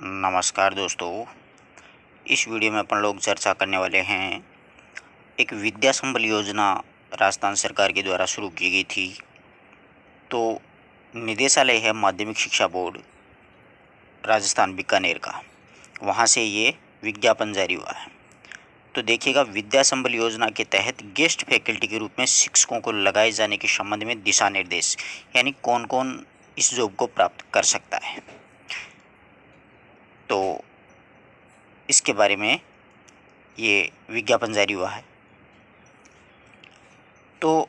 नमस्कार दोस्तों। इस वीडियो में अपन लोग चर्चा करने वाले हैं एक विद्या संबल योजना राजस्थान सरकार के द्वारा शुरू की गई थी। तो निदेशालय है माध्यमिक शिक्षा बोर्ड राजस्थान बीकानेर का, वहाँ से ये विज्ञापन जारी हुआ है। तो देखिएगा, विद्या संबल योजना के तहत गेस्ट फैकल्टी के रूप में शिक्षकों को लगाए जाने के संबंध में दिशा निर्देश, यानी कौन कौन इस जॉब को प्राप्त कर सकता है। तो इसके बारे में ये विज्ञापन जारी हुआ है। तो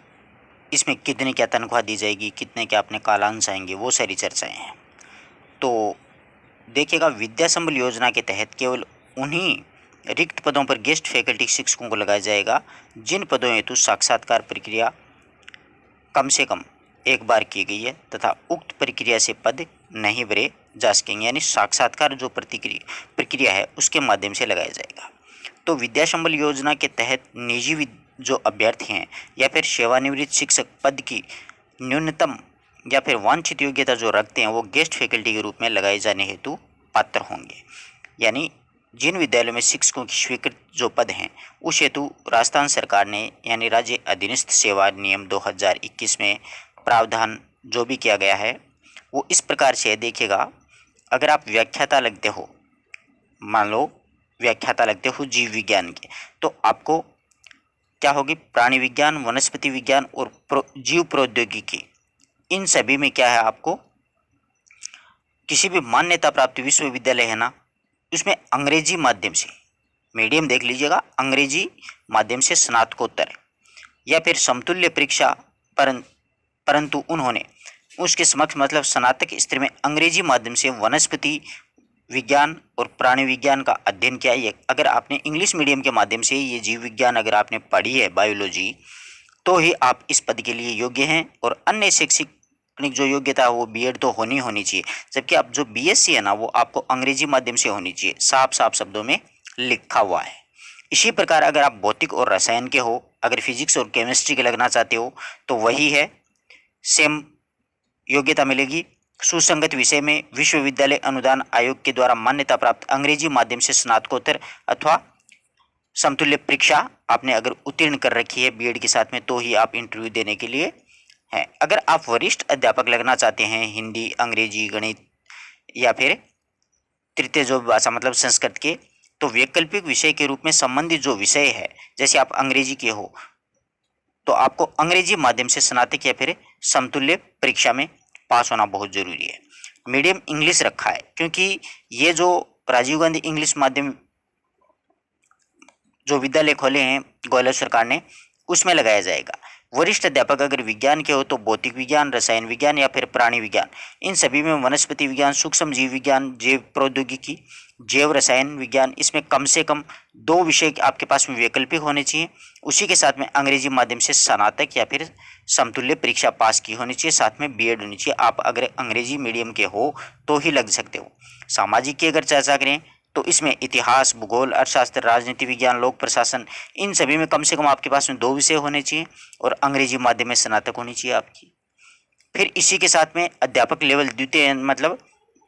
इसमें कितने क्या तनख्वाह दी जाएगी, कितने क्या अपने कालांश आएंगे, वो सारी चर्चाएं हैं। तो देखिएगा, विद्या संबल योजना के तहत केवल उन्हीं रिक्त पदों पर गेस्ट फैकल्टी शिक्षकों को लगाया जाएगा जिन पदों हेतु साक्षात्कार प्रक्रिया कम से कम एक बार की गई है तथा उक्त प्रक्रिया से पद नहीं भरे जा सकेंगे, यानी साक्षात्कार जो प्रक्रिया है उसके माध्यम से लगाया जाएगा। तो विद्या संबल योजना के तहत निजी जो अभ्यर्थी हैं या फिर सेवानिवृत्त शिक्षक पद की न्यूनतम या फिर वांछित योग्यता जो रखते हैं वो गेस्ट फैकल्टी के रूप में लगाए जाने हेतु पात्र होंगे। यानी जिन विद्यालयों में शिक्षकों की स्वीकृत जो पद हैं उस हेतु राजस्थान सरकार ने यानी राज्य अधीनस्थ सेवा नियम 2021 में प्रावधान जो भी किया गया है वो इस प्रकार से है। देखिएगा, अगर आप व्याख्याता लगते हो, मान लो व्याख्याता लगते हो जीव विज्ञान के, तो आपको क्या होगी, प्राणी विज्ञान, वनस्पति विज्ञान और जीव प्रौद्योगिकी, इन सभी में क्या है, आपको किसी भी मान्यता प्राप्त विश्वविद्यालय है ना, उसमें अंग्रेजी माध्यम से, मीडियम देख लीजिएगा, अंग्रेजी माध्यम से स्नातकोत्तर या फिर समतुल्य परीक्षा, परंतु उन्होंने उसके समक्ष मतलब स्नातक स्तर में अंग्रेजी माध्यम से वनस्पति विज्ञान और प्राणी विज्ञान का अध्ययन किया है। अगर आपने इंग्लिश मीडियम के माध्यम से ये जीव विज्ञान अगर आपने पढ़ी है, बायोलॉजी, तो ही आप इस पद के लिए योग्य हैं। और अन्य शैक्षणिक जो योग्यता है वो बीएड तो होनी चाहिए, जबकि आप जो बीएससी है ना वो आपको अंग्रेजी माध्यम से होनी चाहिए, साफ साफ शब्दों में लिखा हुआ है। इसी प्रकार अगर आप भौतिक और रसायन के हो, अगर फिजिक्स और केमिस्ट्री के लगना चाहते हो तो वही है, सेम योग्यता मिलेगी। सुसंगत विषय में विश्वविद्यालय अनुदान आयोग के द्वारा मान्यता प्राप्त अंग्रेजी माध्यम से स्नातकोत्तर अथवा समतुल्य परीक्षा आपने अगर उत्तीर्ण कर रखी है बीएड के साथ में, तो ही आप इंटरव्यू देने के लिए हैं। अगर आप वरिष्ठ अध्यापक लगना चाहते हैं, हिंदी, अंग्रेजी, गणित या फिर तृतीय जो भाषा मतलब संस्कृत के, तो वैकल्पिक विषय के रूप में संबंधित जो विषय है, जैसे आप अंग्रेजी के हो तो आपको अंग्रेजी माध्यम से स्नातक या फिर समतुल्य परीक्षा में पास होना बहुत जरूरी है। मीडियम इंग्लिश रखा है क्योंकि ये जो राजीव गांधी इंग्लिश माध्यम जो विद्यालय खोले हैं ग्वालियर सरकार ने, उसमें लगाया जाएगा। वरिष्ठ अध्यापक अगर विज्ञान के हो तो भौतिक विज्ञान, रसायन विज्ञान या फिर प्राणी विज्ञान, इन सभी में वनस्पति विज्ञान, सूक्ष्म जीव विज्ञान, जैव प्रौद्योगिकी, जैव रसायन विज्ञान, इसमें कम से कम 2 विषय आपके पास में वैकल्पिक होने चाहिए। उसी के साथ में अंग्रेजी माध्यम से स्नातक या फिर समतुल्य परीक्षा पास की होनी चाहिए, साथ में बीएड होनी चाहिए। आप अगर अंग्रेजी मीडियम के हो तो ही लग सकते हो। सामाजिक की अगर चर्चा करें तो इसमें इतिहास, भूगोल, अर्थशास्त्र, राजनीति विज्ञान, लोक प्रशासन, इन सभी में कम से कम आपके पास में 2 विषय होने चाहिए और अंग्रेजी माध्यम में स्नातक होनी चाहिए आपकी। फिर इसी के साथ में अध्यापक लेवल द्वितीय, मतलब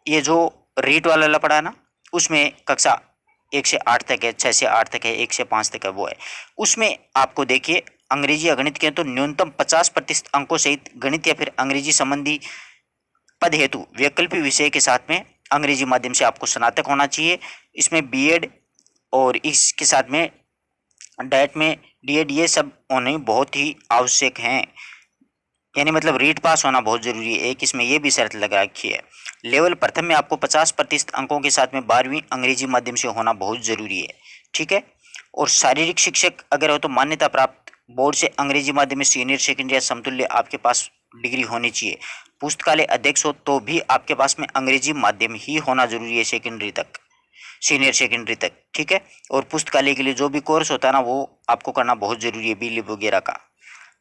ये जो रीट वाला लपड़ा है ना, उसमें कक्षा 1 से 8 तक है, 6 से 8 तक है, 1 से 5 तक है, वो है। उसमें आपको देखिए अंग्रेजी या गणित के तो न्यूनतम 50% अंकों सहित गणित या फिर अंग्रेजी संबंधी पद हेतु वैकल्पिक विषय के साथ में अंग्रेजी माध्यम से आपको स्नातक होना चाहिए। इसमें बीएड और इसके साथ में डाइट में डीएड, ये सब होने बहुत ही आवश्यक हैं, यानी मतलब रीट पास होना बहुत जरूरी है। एक इसमें ये भी शर्त लगा रखी है, लेवल प्रथम में आपको 50% अंकों के साथ में 12वीं अंग्रेजी माध्यम से होना बहुत जरूरी है, ठीक है। और शारीरिक शिक्षक अगर हो तो मान्यता प्राप्त बोर्ड से अंग्रेजी माध्यम में सीनियर सेकेंडरी या समतुल्य आपके पास डिग्री होनी चाहिए। पुस्तकालय अध्यक्ष हो तो भी आपके पास में अंग्रेजी माध्यम ही होना जरूरी है, सेकेंडरी तक, सीनियर सेकेंडरी तक, ठीक है। और पुस्तकालय के लिए जो भी कोर्स होता है ना वो आपको करना बहुत जरूरी है, बीलिप वगैरह का।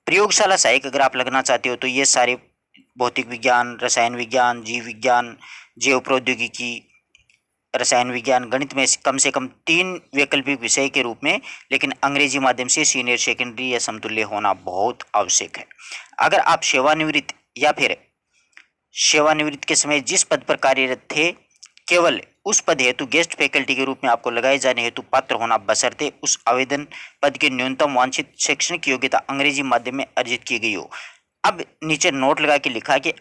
प्रयोगशाला सहायक अगर आप लगना चाहते हो तो ये सारे भौतिक विज्ञान, रसायन विज्ञान, जीव विज्ञान, जैव प्रौद्योगिकी, रसायन विज्ञान, गणित में कम से कम 3 वैकल्पिक विषय के रूप में, लेकिन अंग्रेजी माध्यम से सीनियर सेकेंडरी या समतुल्य होना बहुत आवश्यक है। अगर आप सेवानिवृत्त या फिर सेवानिवृत्त के समय जिस पद पर कार्यरत थे केवल उस पद हेतु गेस्ट फैकल्टी के रूप में आपको लगाए जाने हेतु पात्र होना, बशर्ते उस आवेदन पद की न्यूनतम वांछित शैक्षणिक योग्यता अंग्रेजी माध्यम में अर्जित की गई हो। अब नीचे नोट लगा के लिखा कि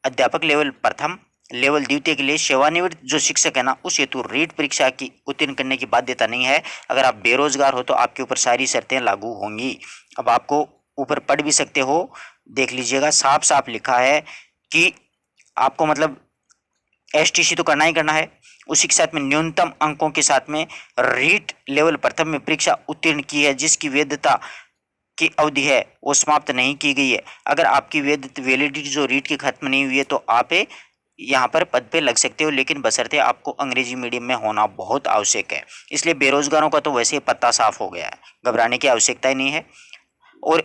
अध्यापक लेवल प्रथम, लेवल द्वितीय के लिए सेवानिवृत्त जो शिक्षक है ना, उस हेतु रीट परीक्षा की उत्तीर्ण करने की बाध्यता नहीं है। अगर आप बेरोजगार हो तो आपके ऊपर सारी शर्तें लागू होंगी। अब आपको ऊपर पढ़ भी सकते हो, देख लीजिएगा, साफ साफ लिखा है कि आपको मतलब एसटीसी तो करना ही करना है, उसी के साथ में न्यूनतम अंकों के साथ में रीट लेवल प्रथम में परीक्षा उत्तीर्ण की है, जिसकी वैधता की अवधि है वो समाप्त नहीं की गई है। अगर आपकी वैलिडिटी जो रीट की खत्म नहीं हुई है तो आप यहाँ पर पद पे लग सकते हो, लेकिन बशर्ते आपको अंग्रेजी मीडियम में होना बहुत आवश्यक है। इसलिए बेरोजगारों का तो वैसे ही पत्ता साफ हो गया है, घबराने की आवश्यकता ही नहीं है। और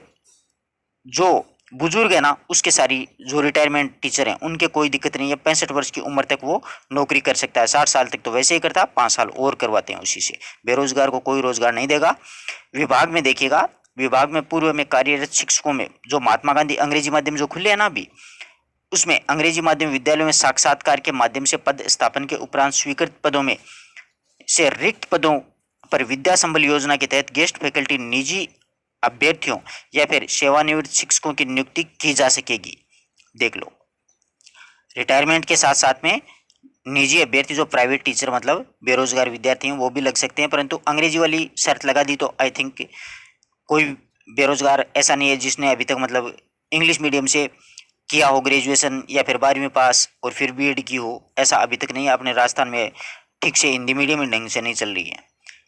जो बुजुर्ग है ना, उसके सारी जो रिटायरमेंट टीचर हैं उनके कोई दिक्कत नहीं है, 65 वर्ष की उम्र तक वो नौकरी कर सकता है। 60 साल तक तो वैसे ही करता है, 5 साल और करवाते हैं उसी से। बेरोजगार को कोई रोजगार नहीं देगा। विभाग में देखिएगा, विभाग में पूर्व में कार्यरत शिक्षकों में जो महात्मा गांधी अंग्रेजी माध्यम जो खुले हैं ना अभी, उसमें अंग्रेजी माध्यम विद्यालयों में साक्षात्कार के माध्यम से पद स्थापन के उपरांत स्वीकृत पदों में से रिक्त पदों पर विद्या संबल योजना के तहत गेस्ट फैकल्टी निजी अभ्यर्थियों या फिर सेवानिवृत्त शिक्षकों की नियुक्ति की जा सकेगी। देख लो, रिटायरमेंट के साथ साथ में निजी अभ्यर्थी जो प्राइवेट टीचर मतलब बेरोजगार विद्यार्थी हैं वो भी लग सकते हैं, परंतु अंग्रेजी वाली शर्त लगा दी तो आई थिंक कोई बेरोजगार ऐसा नहीं है जिसने अभी तक मतलब इंग्लिश मीडियम से किया हो ग्रेजुएशन या फिर 12वीं पास और फिर बीएड की हो, ऐसा अभी तक नहीं है। अपने राजस्थान में ठीक से हिंदी मीडियम ढंग से नहीं चल रही है।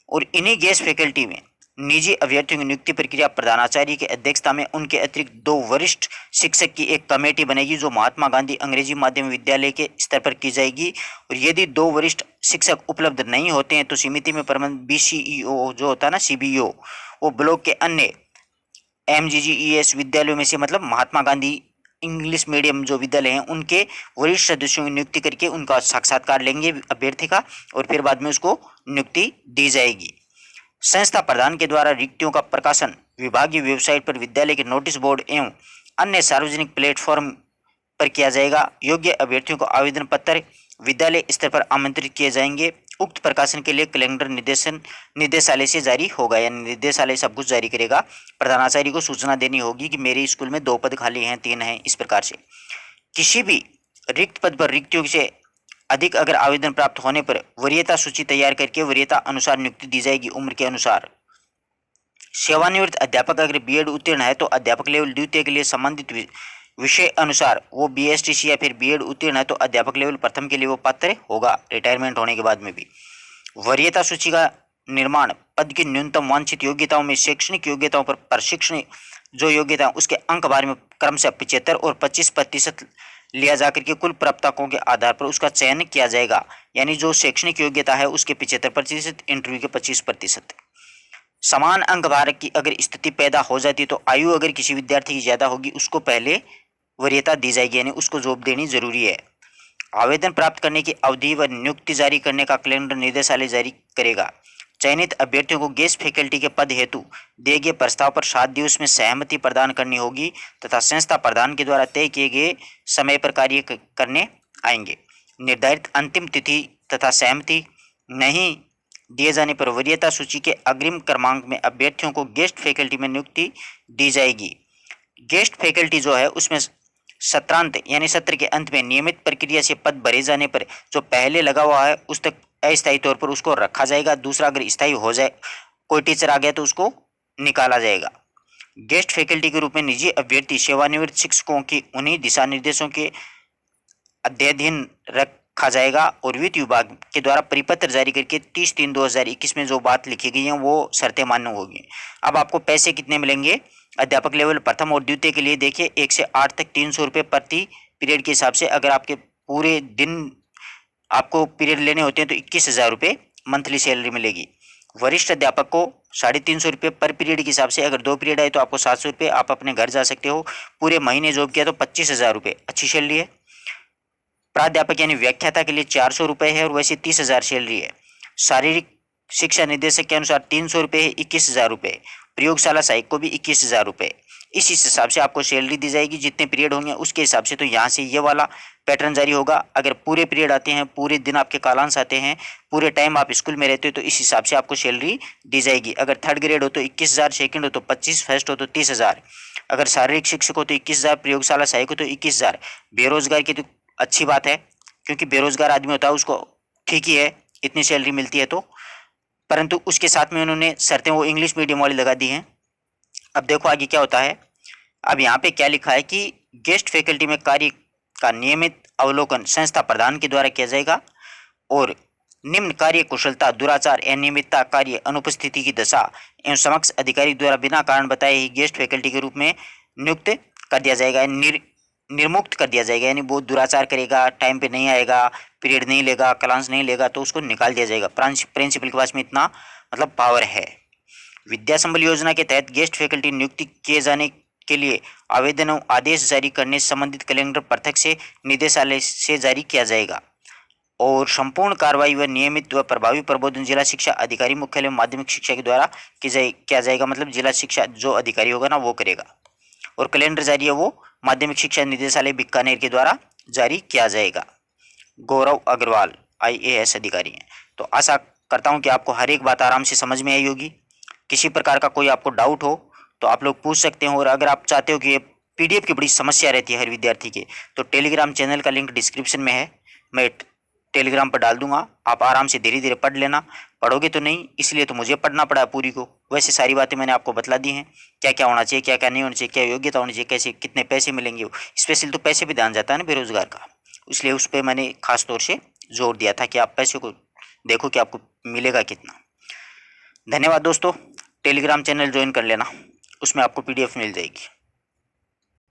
और इन्हीं गेस्ट फैकल्टी में निजी अभ्यर्थियों की नियुक्ति प्रक्रिया प्रधानाचार्य की अध्यक्षता में उनके अतिरिक्त 2 वरिष्ठ शिक्षक की एक कमेटी बनेगी, जो महात्मा गांधी अंग्रेजी माध्यम विद्यालय के स्तर पर की जाएगी। और यदि 2 वरिष्ठ शिक्षक उपलब्ध नहीं होते हैं तो समिति में प्रबंध बीसीईओ जो होता है ना, सीबीओ, वो ब्लॉक के अन्य एमजीजीईएस विद्यालयों में से मतलब महात्मा गांधी इंग्लिश मीडियम जो विद्यालय हैं उनके वरिष्ठ सदस्यों की नियुक्ति करके उनका साक्षात्कार लेंगे अभ्यर्थी का, और फिर बाद में उसको नियुक्ति दी जाएगी। संस्था प्रधान के द्वारा रिक्तियों का प्रकाशन विभागीय वेबसाइट पर, विद्यालय के नोटिस बोर्ड एवं अन्य सार्वजनिक प्लेटफॉर्म पर किया जाएगा। योग्य अभ्यर्थियों को आवेदन पत्र विद्यालय स्तर पर आमंत्रित किए जाएंगे। उक्त प्रकाशन के लिए कैलेंडर निदेशालय से जारी होगा, यानी निदेशालय सब कुछ जारी करेगा। प्रधानाचार्य को सूचना देनी होगी कि मेरे स्कूल में 2 पद खाली हैं, 3 हैं, इस प्रकार से। किसी भी रिक्त पद पर रिक्तियों से अधिक अगर आवेदन प्राप्त होने पर वरीयता सूची तैयार करके वरीयता अनुसार नियुक्ति दी जाएगी, उम्र के अनुसार। सेवानिवृत्त अध्यापक अगर बीएड उत्तीर्ण है तो अध्यापक लेवल द्वितीय के लिए संबंधित विषय अनुसार वो बीएसटीसी या फिर बीएड उत्तीर्ण है तो अध्यापक लेवल प्रथम के लिए वो पात्र होगा, रिटायरमेंट होने के बाद में भी। वरीयता सूची का निर्माण पद की न्यूनतम वांछित योग्यताओं में शैक्षणिक योग्यताओं पर प्रशिक्षण जो योग्यता उसके अंक बारे में क्रमशः 75 और 25% लिया जाकर के कुल प्राप्तकों के आधार पर उसका चयन किया जाएगा। यानी जो शैक्षणिक योग्यता है उसके 75%, इंटरव्यू के 25%। समान अंक भार की अगर स्थिति पैदा हो जाती है तो आयु अगर किसी विद्यार्थी की ज्यादा होगी उसको पहले वरीयता दी जाएगी, यानी उसको जॉब देनी जरूरी है। आवेदन प्राप्त करने की अवधि व नियुक्ति जारी करने का कैलेंडर निदेशालय जारी करेगा। चयनित अभ्यर्थियों को गेस्ट फैकल्टी के पद हेतु दिए गए प्रस्ताव पर 7 दिवस में सहमति प्रदान करनी होगी तथा संस्था प्रधान के द्वारा तय किए गए समय पर कार्य करने आएंगे। निर्धारित अंतिम तिथि तथा सहमति नहीं दिए जाने पर वरीयता सूची के अग्रिम क्रमांक में अभ्यर्थियों को गेस्ट फैकल्टी में नियुक्ति दी जाएगी। गेस्ट फैकल्टी जो है उसमें सत्रांत यानी सत्र के अंत में नियमित प्रक्रिया से पद भरे जाने पर जो पहले लगा हुआ है उस तक अस्थायी तौर पर उसको रखा जाएगा। दूसरा अगर स्थायी हो जाए, कोई टीचर आ गया तो उसको निकाला जाएगा। गेस्ट फैकल्टी के रूप में निजी अभ्यर्थी सेवानिवृत्त शिक्षकों की उन्हीं दिशा निर्देशों के अध्ययन रखा जाएगा और वित्त विभाग के द्वारा परिपत्र जारी करके 30/3/2021 में जो बात लिखी गई है वो शर्तें मान्य होगी। अब आपको पैसे कितने मिलेंगे? अध्यापक लेवल प्रथम और द्वितीय के लिए देखिए 1 से 8 तक 300 रुपये प्रति पीरियड के हिसाब से। अगर आपके पूरे दिन आपको पीरियड लेने होते हैं तो 21,000 रुपये मंथली सैलरी मिलेगी। वरिष्ठ अध्यापक को 350 रुपये पर पीरियड के हिसाब से, अगर 2 पीरियड आए तो आपको 700 रुपये, आप अपने घर जा सकते हो। पूरे महीने जॉब किया तो 25,000 रुपये, अच्छी सैलरी है। प्राध्यापक यानी व्याख्याता के लिए 400 रुपये है और वैसे 30,000 सैलरी है। शारीरिक शिक्षा निदेशक के अनुसार 300 रुपये है, 21,000 रुपये। प्रयोगशाला सहायक को भी 21,000 रुपये। इस हिसाब से आपको सैलरी दी जाएगी जितने पीरियड होंगे उसके हिसाब से। तो यहाँ से ये वाला पैटर्न जारी होगा। अगर पूरे पीरियड आते हैं, पूरे दिन आपके कालांश आते हैं, पूरे टाइम आप स्कूल में रहते हो, तो इस हिसाब से आपको सैलरी दी जाएगी। अगर थर्ड ग्रेड हो तो 21,000, सेकंड हो तो 25, फर्स्ट हो तो 30,000। अगर शारीरिक शिक्षक हो तो 21,000, प्रयोगशाला सहायक हो तो 21,000। बेरोजगार की तो अच्छी बात है, क्योंकि बेरोजगार आदमी होता है उसको ठीक ही है, इतनी सैलरी मिलती है तो। परंतु उसके साथ में उन्होंने शर्तें वो इंग्लिश मीडियम वाली लगा दी हैं। अब देखो आगे क्या होता है। अब यहाँ पे क्या लिखा है कि गेस्ट फैकल्टी में कार्य का नियमित अवलोकन संस्था प्रधान के द्वारा किया जाएगा और निम्न कार्य कुशलता, दुराचार, अनियमितता, कार्य अनुपस्थिति की दशा एवं समक्ष अधिकारी द्वारा बिना कारण बताए ही गेस्ट फैकल्टी के रूप में नियुक्त कर दिया जाएगा, निर्मुक्त कर दिया जाएगा। यानी वो दुराचार करेगा, टाइम पे नहीं आएगा, पीरियड नहीं लेगा, क्लास नहीं लेगा, तो उसको निकाल दिया जाएगा। प्रिंसिपल के पास में इतना मतलब पावर है। विद्या संबल योजना के तहत गेस्ट फैकल्टी नियुक्ति किए जाने के लिए आवेदन और आदेश जारी करने संबंधित कैलेंडर पृथक से निदेशालय से जारी किया जाएगा और संपूर्ण कार्रवाई व नियमित व प्रभावी प्रबोधन जिला शिक्षा अधिकारी मुख्यालय माध्यमिक शिक्षा के द्वारा किया जाएगा। मतलब जिला शिक्षा जो अधिकारी होगा ना वो करेगा। और कैलेंडर जारी है वो माध्यमिक शिक्षा निदेशालय बीकानेर के द्वारा जारी किया जाएगा। गौरव अग्रवाल IAS अधिकारी हैं। तो आशा करता हूं कि आपको हर एक बात आराम से समझ में आई होगी। किसी प्रकार का कोई आपको डाउट हो तो आप लोग पूछ सकते हैं। और अगर आप चाहते हो कि PDF की बड़ी समस्या रहती है हर विद्यार्थी के, तो टेलीग्राम चैनल का लिंक डिस्क्रिप्शन में है, मैं टेलीग्राम पर डाल दूंगा। आप आराम से धीरे धीरे पढ़ लेना। पढ़ोगे तो नहीं, इसलिए तो मुझे पढ़ना पड़ा पूरी को। वैसे सारी बातें मैंने आपको बतला दी हैं, क्या क्या होना चाहिए, क्या क्या नहीं होना चाहिए, क्या योग्यता होनी चाहिए, कैसे कितने पैसे मिलेंगे। स्पेशल तो पैसे पे ध्यान जाता है ना बेरोजगार का, इसलिए उस पर मैंने खास तौर से जोर दिया था कि आप पैसे को देखो कि आपको मिलेगा कितना। धन्यवाद दोस्तों। टेलीग्राम चैनल ज्वाइन कर लेना, उसमें आपको PDF मिल जाएगी।